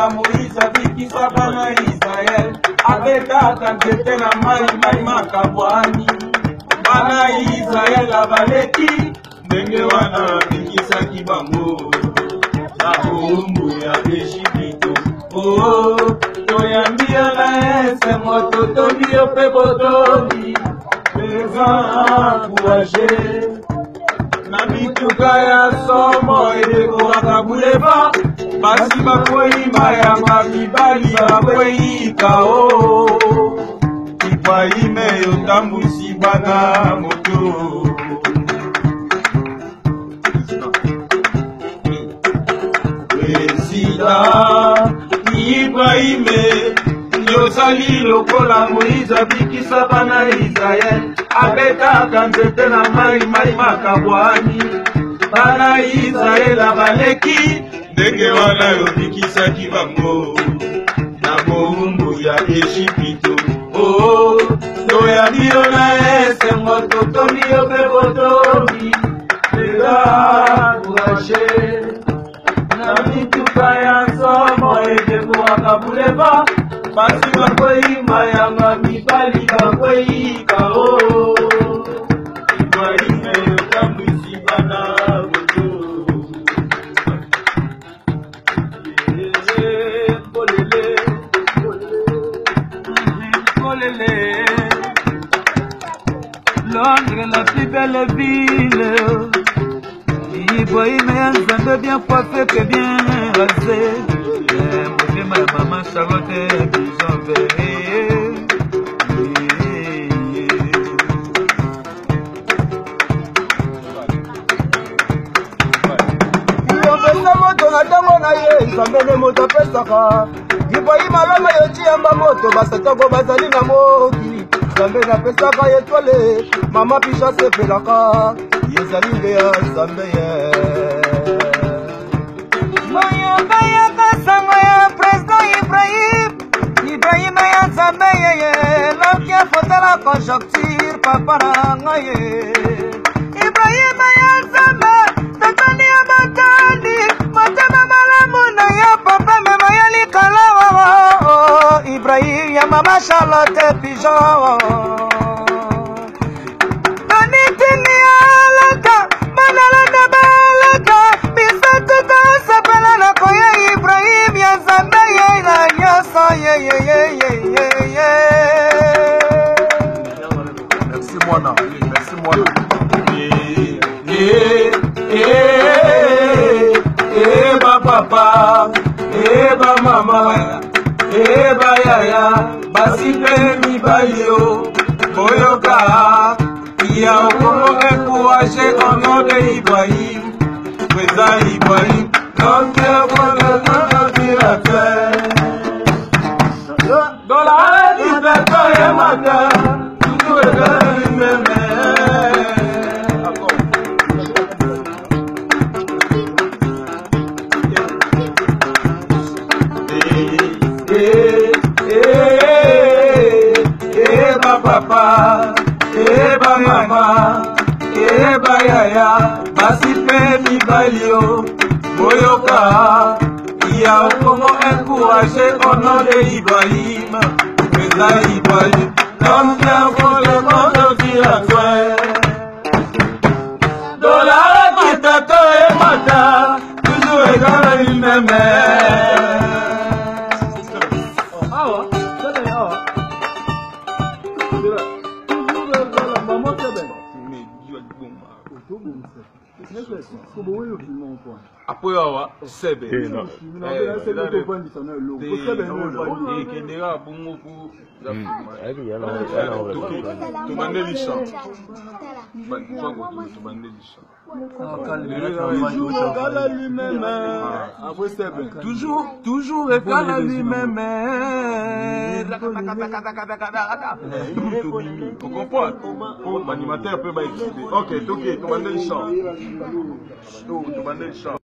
lokola Moïse abikisaka na Israel abetaka nzete na mai makabwani bana Israel abaleki ndenge wana abikisaki bango na bombu ya Ejipito. Oh, toyambia na ese moto tobio pe botobi peza courage na bituka ya somo edekowaka buleva basi bakoyimba ya mabibali bakoyika o Ibrahime yotambusi bana moto Président Ibrahime yozali lokola Moïse abikisa bana Israel abetaka nzete na mai makabwani bana Israel abaleki ndenge wana yobikisaki bango na bombu ya Ejipito. Oh, toyambi yo na esengo totomi yo pe botomi eza courage na mituka ya somo edekowaka buleva basi bakoyimba yanga mibali bakoyika o Ibrahime yotambwisi bana boto Londres, la plus belle ville. Ibrahime ya Nzambe bien coiffé que bien rasé. Ma maman Charlotte Bison Verre. Yopesa moto na tango na ye Nzambe ne moto pesaka. Ibrahime alama yoti yamba moto basatoko bazali na moki. Nzambe na pesaka yetwale mama pisha sepelaka. Yezali nde ya Nzambe ye. Moyo baya kasango ya Président Ibrahim ya Nzambe ye. Loki afotela conjoncture papa na ngaye. Ibrahim ya Nzambe tatani ya batani. Matema malamu na ya papa mema ya likala wawa. Ibrahim ya mama Charlotte Pigeon. Anitini alaka manalanda balaka bisatu tasapela na koya Ibrahim ya Nzambe ye na nyasa ye. Merci mwana. Ba papa, ba mama, ba yaya, basi pe mibali yo, boyoka. Il y a encore un courage au nom de Ibrahim, président Ibrahim, donc pour le monde de la terre. Dans la liberté et matin, toujours le même. Papa, eba mama, eba yaya, basi pe mibali yo, boyoka. Il y a encore un courage au nom de Ibrahim, président Ibrahim, donc pour le monde de la terre. Dans la dictature et matin, toujours égal lui-même. Apoyo awa sebe kendera bunguku toujours égal à lui-même. On comprend? L'animateur peut m'expliquer. Ok, tu m'en donnes le chant.